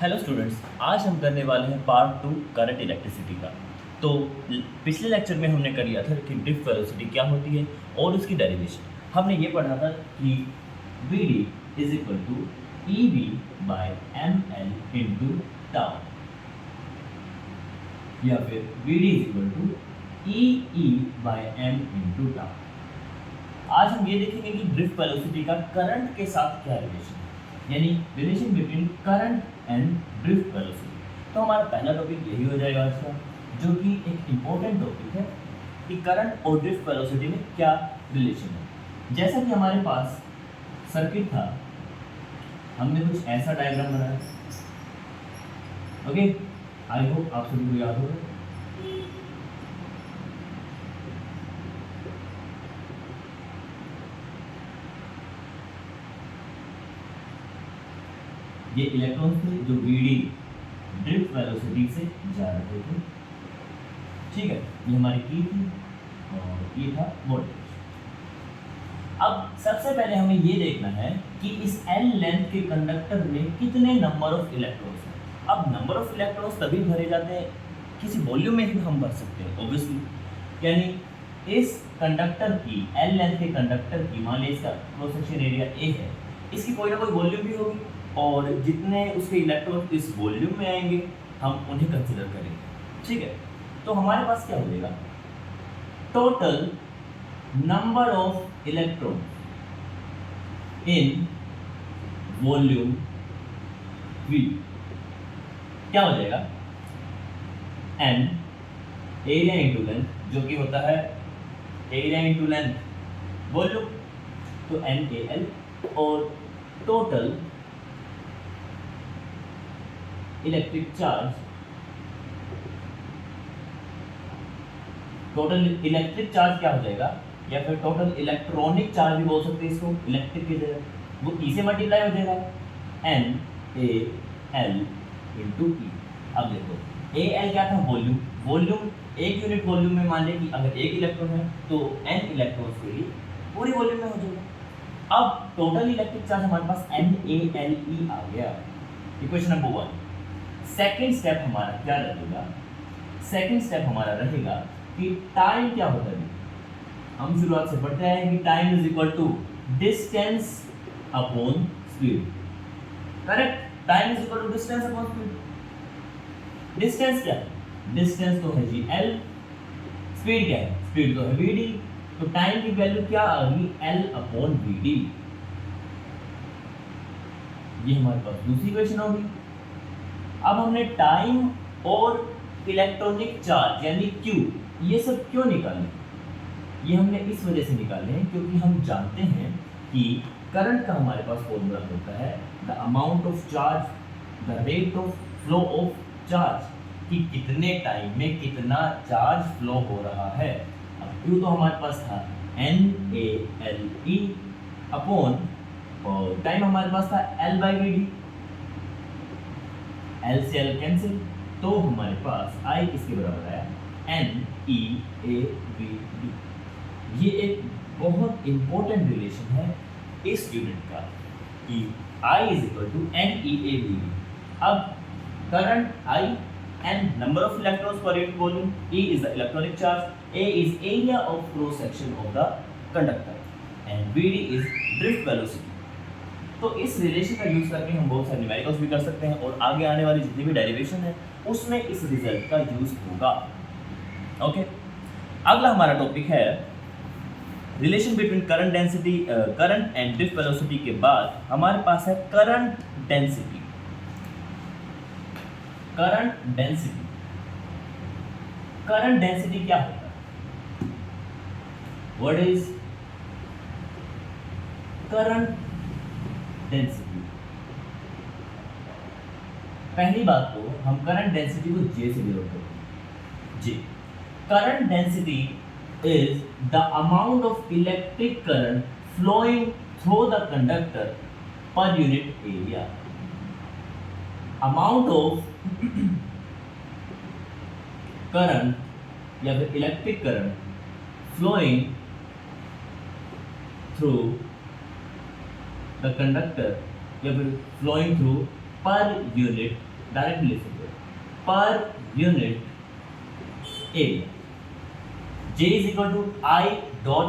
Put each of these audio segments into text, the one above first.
Hello students, आज हम करने वाले हैं पार्ट 2 करंट इलेक्ट्रिसिटी का। तो पिछले लेक्चर में हमने कर लिया था कि ड्रिफ्ट वेलोसिटी क्या होती है और उसकी डेरिवेशन। हमने ये पढ़ा था कि V D is equal to E V by M L into tau, या फिर V D is equal to E by M into tau. आज हम ये देखेंगे कि ड्रिफ्ट वेलोसिटी का करंट के साथ क्या रिलेशन है, यानी relation between current and drift velocity. तो हमारा पहला टॉपिक यही हो जाएगा आज का, जो कि एक इम्पोर्टेंट टॉपिक है कि करंट और ड्रिफ्ट वेलोसिटी में क्या रिलेशन है। जैसा कि हमारे पास सर्किट था, हमने कुछ ऐसा डायग्राम बनाया। ओके, आई होप आप सभी को याद होगा। ये इलेक्ट्रॉन्स थे जो वीडी ड्रिफ्ट वेलोसिटी से जा रहे थे। ठीक है, ये हमारी की थी और ये था वोल्टेज। अब सबसे पहले हमें ये देखना है कि इस एल लेंथ के कंडक्टर में कितने नंबर ऑफ इलेक्ट्रॉन्स हैं। अब नंबर ऑफ इलेक्ट्रॉन्स तभी भरे जाते हैं, किसी वॉल्यूम में ही हम भर सकते हैं ऑब्वियसली। यानी इस कंडक्टर की, एल लेंथ के कंडक्टर की, मान लीजिए इसका क्रॉस सेक्शन एरिया ए है, इसकी कोई ना कोई वॉल्यूम भी होगी और जितने उसके इलेक्ट्रॉन इस वॉल्यूम में आएंगे हम उन्हें कंसिडर करेंगे। ठीक है, तो हमारे पास क्या हो जाएगा, total number of electron in volume we क्या हो जाएगा, एन एरिया इंटू लेंथ, जो कि होता है एरिया इंटू लेंथ वॉल्यूम, तो एन ए एल, और total electric charge, total electric charge क्या हो जाएगा, या फिर टोटल इलेक्ट्रॉनिक चार्ज भी बोल सकते हैं इसको, इलेक्ट्रिक की जगह, वो ई से मल्टीप्लाई हो जाएगा, एन ए एल इंटू ई। अब देखो ए एल क्या था, वॉल्यूम। वॉल्यूम एक यूनिट वॉल्यूम में मान लें कि अगर एक इलेक्ट्रॉन है तो एन इलेक्ट्रॉन्स के लिए पूरी वॉल्यूम में हो जाएगा। अब टोटल इलेक्ट्रिक चार्ज हमारे पास एन ए एल ई आ गया, इक्वेशन नंबर 1। सेकेंड स्टेप हमारा क्या रहेगा, सेकेंड स्टेप हमारा रहेगा कि टाइम क्या होता है। हम शुरुआत से पढ़ते हैं कि time is equal to distance upon speed. Correct, time is equal to distance upon speed. Distance क्या है, डिस्टेंस तो है जी एल, स्पीड क्या है, स्पीड तो है वी डी। तो टाइम की वैल्यू क्या आ गई, एल अपॉन वी डी। ये हमारे पास दूसरी इक्वेशन होगी। अब हमने टाइम और इलेक्ट्रॉनिक चार्ज यानी क्यू, ये सब क्यों निकाले, ये हमने इस वजह से निकाले हैं क्योंकि हम जानते हैं कि करंट का हमारे पास फॉर्मूला होता है the amount of charge, the rate of flow of charge, कि कितने टाइम में कितना चार्ज फ्लो हो रहा है। अब क्यू तो हमारे पास था N A L E upon, और टाइम हमारे पास था L by V D, L से एल कैंसिल, तो हमारे पास आई किसके बराबर आया, N E A we D. ये एक बहुत इंपॉर्टेंट रिलेशन है इस यूनिट का कि I is equal to n E A we d. अब current I, n number of electrons per unit volume, e is the electronic charge, A is area of cross section of the conductor and v D is drift velocity. तो इस relation का use करके हम बहुत सारे numericals भी कर सकते हैं और आगे आने वाली जितनी भी डेरिवेशन है उसमें इस रिजल्ट का यूज होगा। ओके, अगला हमारा टॉपिक है relation between current density, current and drift velocity के बाद हमारे पास है current density. Current density, current density क्या होता है, व्हाट इज करंट डेंसिटी। पहली बात तो हम करंट डेंसिटी को जे से डिनोट करते हैं। J, current density is the amount of electric current flowing through the conductor per unit area. Amount of current या फिर electric current flowing through the conductor या फिर flowing through per unit direct relation per unit area J is equal to I dot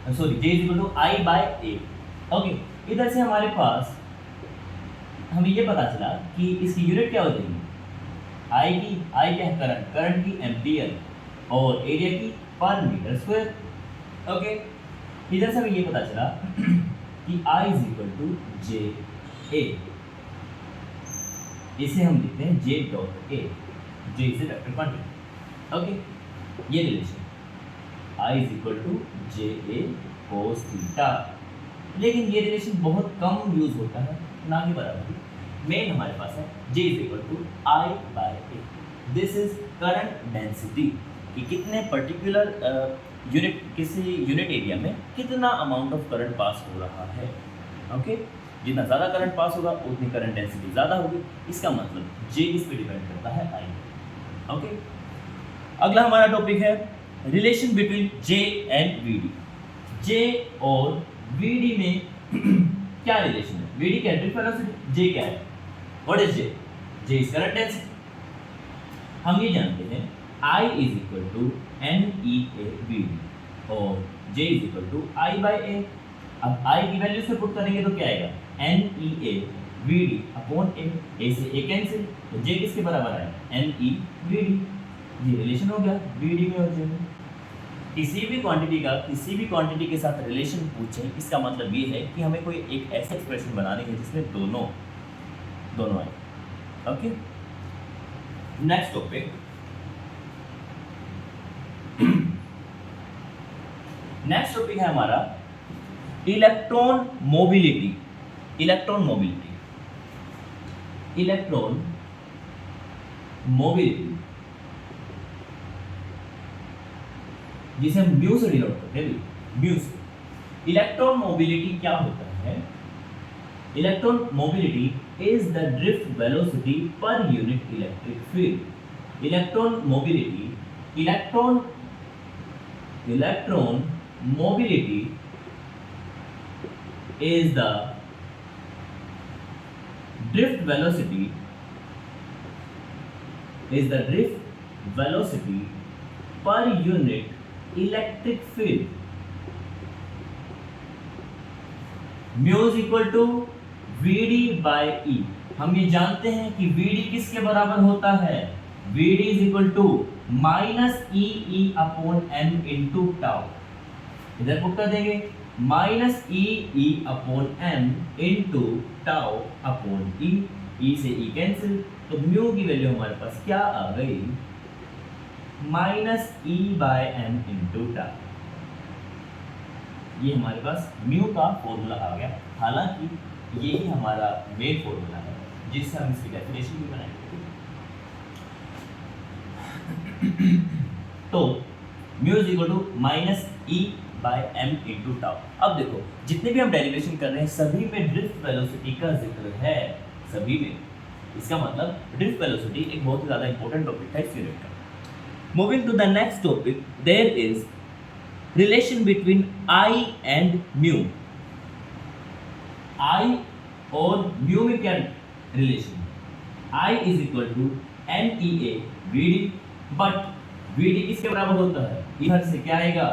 J is equal to I by A। Okay, इधर से हमारे पास हमें ये पता चला कि इसकी यूनिट क्या हो जाएगी, I क्या है, करंट की एम्पियर और एरिया की पर मीटर स्क्वायर। ओके, इधर से हमें ये पता चला कि I is equal to J A, इसे हम लिखते हैं J dot A, J is a vector quantity. Okay, ये relation I is equal to JA cos theta, लेकिन ये रिलेशन बहुत कम यूज होता है, ना कि बराबर। मेन हमारे पास है J is equal to I by A। This is current density, कि कितने पर्टिकुलर यूनिट, किसी यूनिट एरिया में कितना अमाउंट ऑफ करंट पास हो रहा है। ओके, जितना ज़्यादा करंट पास होगा उतनी करंट डेंसिटी ज़्यादा होगी। इसका मतलब J इस पे डिपेंड करता है I। ओके, अगला हमारा टॉपिक है relation between J and VD। J और VD में क्या रिलेशन है? VD क्या है? Drift velocity. J क्या है? What is J? J is current density. हम ये जानते हैं I is equal to NEA VD और J is equal to I by A। अब I की वैल्यू से पुट करेंगे तो क्या आएगा? NEA VD upon A। A से A कैंसिल, तो J किसके बराबर आएगा? NE VD। ये रिलेशन हो गया VD में और J में। किसी भी क्वांटिटी के साथ रिलेशन पूछें, इसका मतलब ये है कि हमें कोई एक ऐसा एक्सप्रेशन बनानी है जिसमें दोनों आए। ओके, नेक्स्ट टॉपिक, है हमारा इलेक्ट्रॉन मोबिलिटी। जिसे हम म्यू से डिनोट करते हैं, म्यू से। इलेक्ट्रॉन मोबिलिटी क्या होता है? Electron mobility is the drift velocity per unit electric field. Electron mobility is the drift velocity per unit electric field। mu is equal to VD by E। हम ये जानते हैं कि VD किसके बराबर होता है? VD is equal to minus EE upon M into tau. इधर पुट कर देंगे minus EE upon M into tau upon E। E से E कैंसिल, तो म्यू की वैल्यू हमारे पास क्या आ गई? Minus E by M into tau. ये हमारे पास म्यू का फॉर्मूला आ गया। हालांकि यही हमारा मेन फॉर्मूला है जिससे हम इसकी डेफिनेशन भी बनाएंगे। तो mu is equal to minus E by M into tau. अब देखो, जितने भी हम डेरिवेशन कर रहे हैं सभी में ड्रिफ्ट वेलोसिटी का जिक्र है, सभी में। इसका मतलब ड्रिफ्ट वेलोसिटी एक बहुत ही ज़्यादा इंपॉर्टेंट टॉपिक है इस यूनिट का। Moving to the next topic, there is relation between I and mu. I और म्यू में क्या रिलेशन है? I is equal to NEA VD, but VD किसके बराबर होता है? इधर से क्या आएगा?